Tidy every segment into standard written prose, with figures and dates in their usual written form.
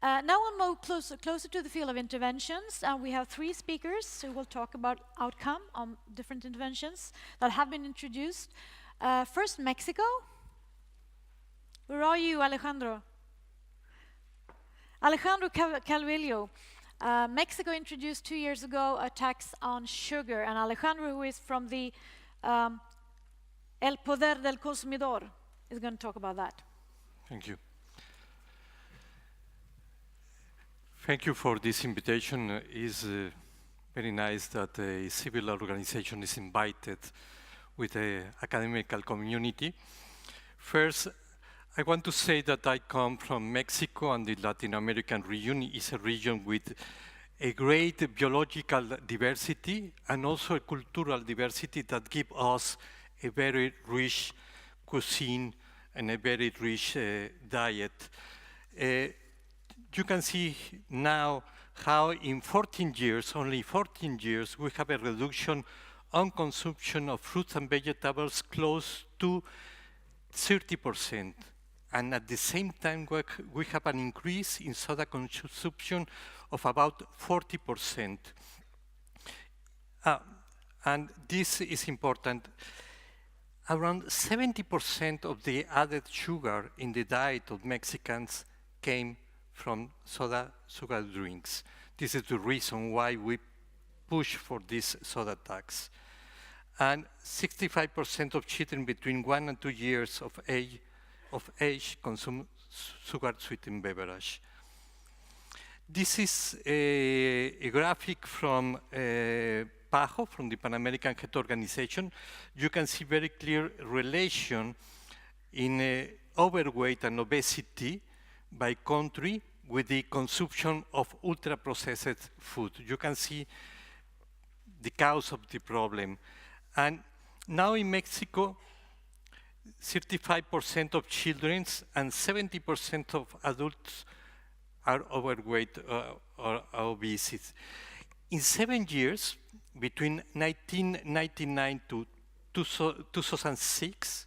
Now we'll move closer to the field of interventions. We have 3 speakers who will talk about outcome on different interventions that have been introduced. First, Mexico. Where are you, Alejandro? Alejandro Calvillo. Mexico introduced 2 years ago a tax on sugar, and Alejandro, who is from the El Poder del Consumidor, is going to talk about that. Thank you. Thank you for this invitation. It's very nice that a civil organization is invited with the academical community. First, I want to say that I come from Mexico, and the Latin American region is a region with a great biological diversity and also a cultural diversity that give us a very rich cuisine and a very rich diet. You can see now how in 14 years, only 14 years, we have a reduction on consumption of fruits and vegetables close to 30%. And at the same time, we have an increase in soda consumption of about 40%. And this is important. Around 70% of the added sugar in the diet of Mexicans came from soda sugar drinks. This is the reason why we push for this soda tax. And 65% of children between 1 and 2 years of age consume sugar-sweetened beverage. This is a graphic from PAHO, from the Pan American Health Organization. You can see very clear relation in overweight and obesity by country with the consumption of ultra-processed food. You can see the cause of the problem. And now in Mexico, 35% of children and 70% of adults are overweight or obese. In 7 years, between 1999 to 2006,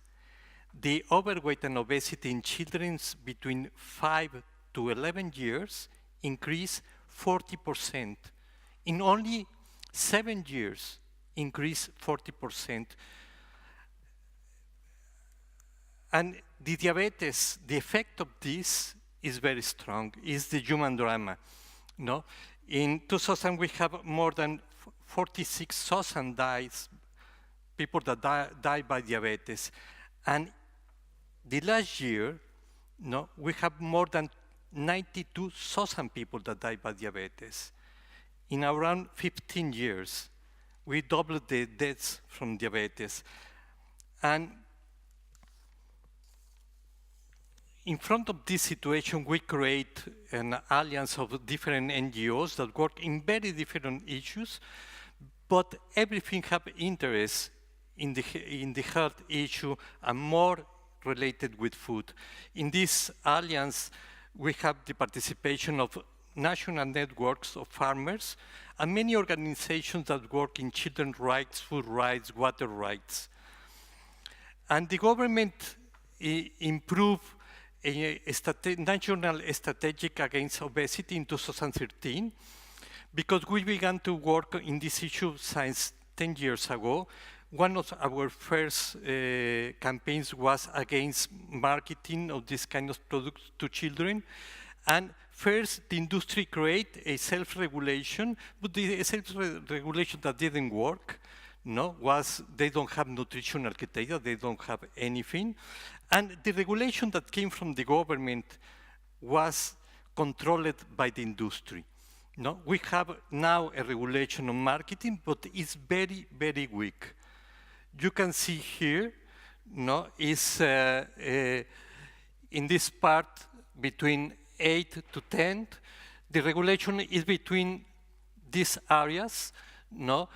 the overweight and obesity in children between 5 to 11 years increased 40%. In only 7 years, increased 40%. And the diabetes, the effect of this is very strong, is the human drama. No? In 2000, we have more than 46,000 people that die by diabetes. And the last year, no, we have more than 92,000 people that die by diabetes. In around 15 years, we doubled the deaths from diabetes. And in front of this situation, we create an alliance of different NGOs that work in very different issues, but everything have interest in the health issue and more related with food. In this alliance, we have the participation of national networks of farmers and many organizations that work in children's rights, food rights, water rights. And the government improved a national strategic against obesity in 2013 because we began to work in this issue since 10 years ago. One of our first campaigns was against marketing of this kind of products to children. And first, the industry created a self-regulation, but the self-regulation that didn't work, no, was they don't have nutritional criteria, they don't have anything. And the regulation that came from the government was controlled by the industry. No, we have now a regulation on marketing, but it's very, very weak. You can see here, no, is in this part between 8 to 10, the regulation is between these areas, no?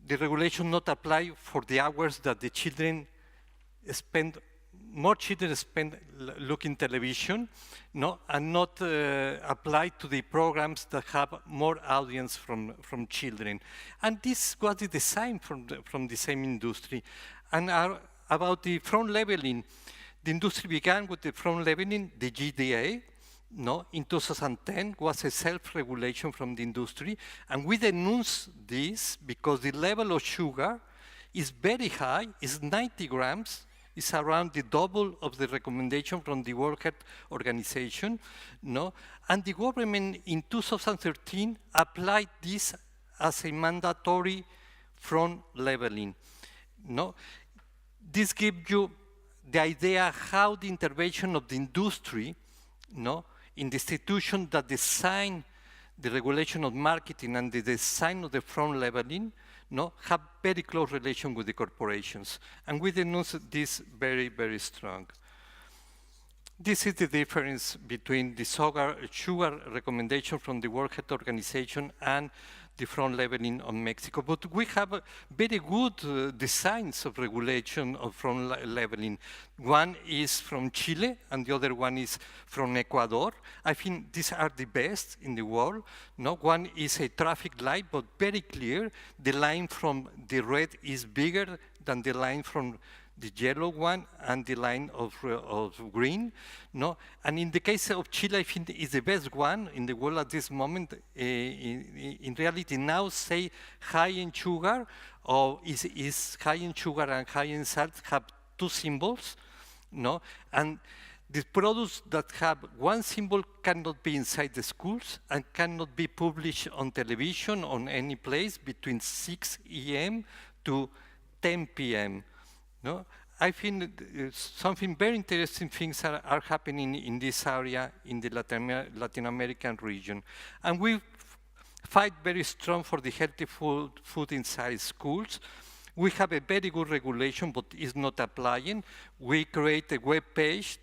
The regulation not apply for the hours that the children spend, more children spend looking television, no? And not apply to the programs that have more audience from children. And this was the design from the same industry. And about the front leveling, the industry began with the front leveling, the GDA, no, in 2010 was a self-regulation from the industry, and we denounced this because the level of sugar is very high, it's 90 grams, it's around the double of the recommendation from the World Health Organization, no? And the government in 2013 applied this as a mandatory front leveling, no? This gives you the idea how the intervention of the industry, no, in the institution that design the regulation of marketing and the design of the front leveling, no, have very close relation with the corporations. And we denounce this very, very strong. This is the difference between the sugar recommendation from the World Health Organization and the front leveling of Mexico. But we have very good designs of regulation of front leveling. One is from Chile, and the other one is from Ecuador. I think these are the best in the world. No, one is a traffic light, but very clear. The line from the red is bigger than the line from the yellow one and the line of green, no? And in the case of Chile, I think is the best one in the world at this moment. In reality, now say high in sugar, or is high in sugar and high in salt have two symbols, no? And the products that have one symbol cannot be inside the schools and cannot be published on television on any place between 6 a.m. to 10 p.m. No? I think something very interesting things are happening in this area in the Latin American region. And we fight very strong for the healthy food inside schools. We have a very good regulation, but it's not applying. We create a web page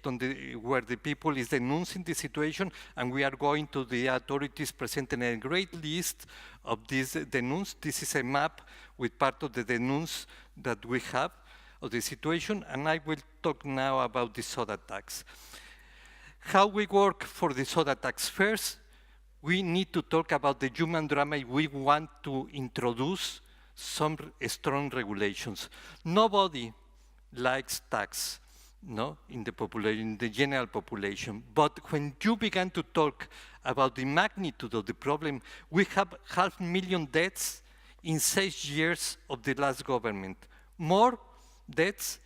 where the people is denouncing the situation, and we are going to the authorities presenting a great list of these denounce. This is a map with part of the denounce that we have of the situation, and I will talk now about the soda tax. How we work for the soda tax? First, we need to talk about the human drama. We want to introduce some strong regulations. Nobody likes tax, no, in the population, in the general population. But when you begin to talk about the magnitude of the problem, we have 500,000 deaths in 6 years of the last government. More deaths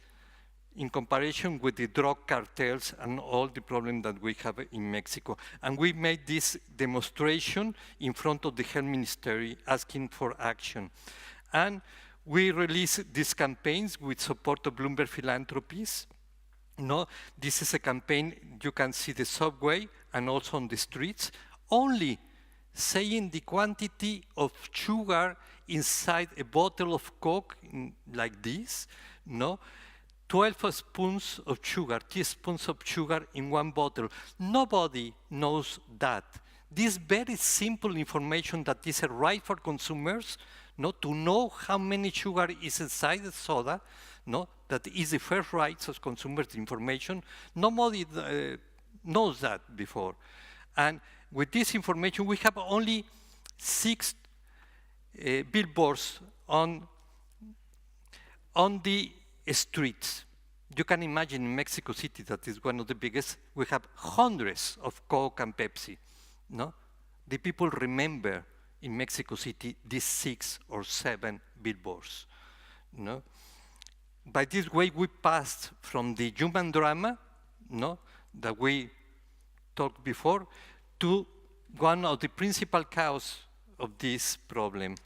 in comparison with the drug cartels and all the problems that we have in Mexico. And we made this demonstration in front of the health ministry asking for action. And we released these campaigns with support of Bloomberg Philanthropies. No, this is a campaign, you can see the subway and also on the streets, only saying the quantity of sugar inside a bottle of Coke like this, no, 12 spoons of sugar, teaspoons of sugar in one bottle. Nobody knows that. This very simple information that is a right for consumers, no, to know how many sugar is inside the soda, no, that is the first right of consumers information. Nobody knows that before. And with this information, we have only 6 billboards on the streets. You can imagine in Mexico City, that is one of the biggest, we have hundreds of Coke and Pepsi, no? The people remember in Mexico City these 6 or 7 billboards, no? By this way, we passed from the human drama, no, that we talked before, to one of the principal causes of this problem.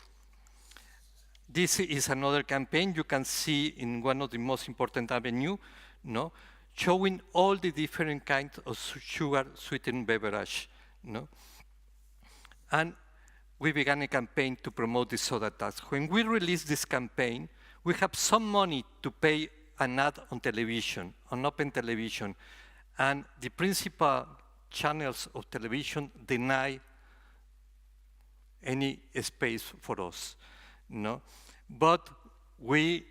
This is another campaign you can see in one of the most important avenues, no, showing all the different kinds of sugar sweetened beverage, no. And we began a campaign to promote the soda tax. When we released this campaign, we have some money to pay an ad on television, on open television, and the principal channels of television deny any space for us, no? But we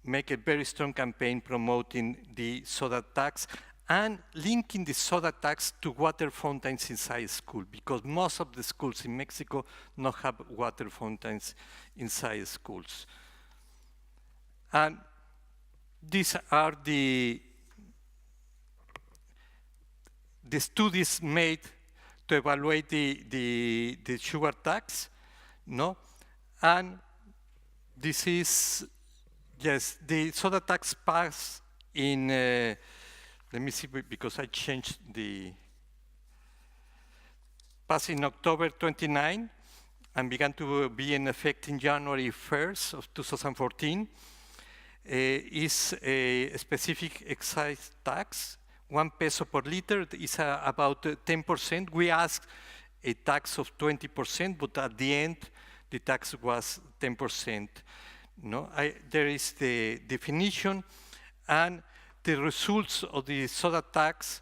make a very strong campaign promoting the soda tax and linking the soda tax to water fountains inside school, because most of the schools in Mexico don't have water fountains inside schools. And these are the the studies made to evaluate the sugar tax, no? And this is, yes, the soda tax passed in, let me see, because I changed passed in October 29 and began to be in effect in January 1st of 2014. Is a specific excise tax, 1 peso per liter is about 10%. We asked a tax of 20%, but at the end, the tax was 10%. No, there is the definition, and the results of the soda tax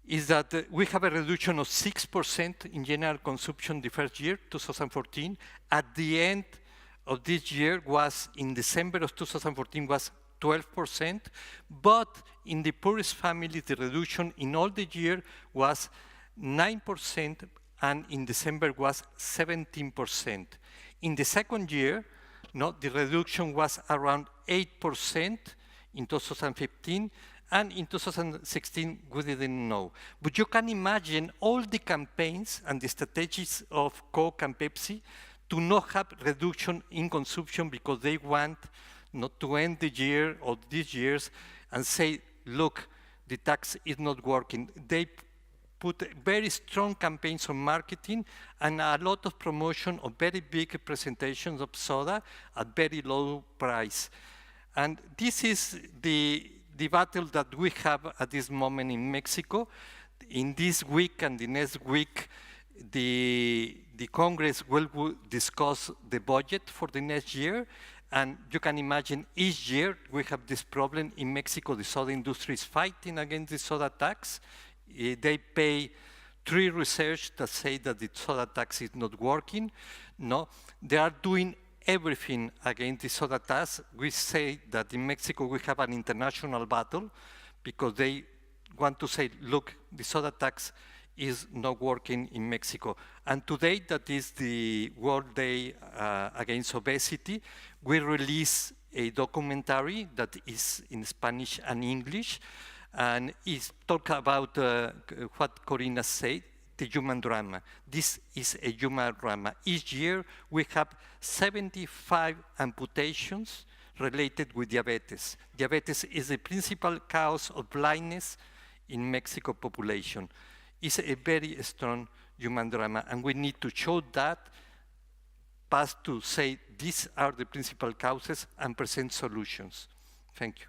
is that we have a reduction of 6% in general consumption the first year, 2014. At the end of this year was, in December of 2014, was 12%, but in the poorest families, the reduction in all the year was 9%, and in December was 17%. In the second year, no, the reduction was around 8% in 2015, and in 2016, we didn't know. But you can imagine all the campaigns and the strategies of Coke and Pepsi to not have reduction in consumption because they want not to end the year or these years and say, look, the tax is not working. They put very strong campaigns on marketing and a lot of promotion of very big presentations of soda at very low price. And this is the battle that we have at this moment in Mexico. In this week and the next week, the Congress will discuss the budget for the next year. And you can imagine each year we have this problem in Mexico. The soda industry is fighting against the soda tax. They pay 3 research that say that the soda tax is not working. No, they are doing everything against the soda tax. We say that in Mexico we have an international battle because they want to say, look, the soda tax is not working in Mexico. And today, that is the World Day Against Obesity, we release a documentary that is in Spanish and English, and it's talk about what Corina said, the human drama. This is a human drama. Each year, we have 75 amputations related with diabetes. Diabetes is the principal cause of blindness in Mexico population. It's a very strong human drama, and we need to show that, pass to say these are the principal causes and present solutions. Thank you.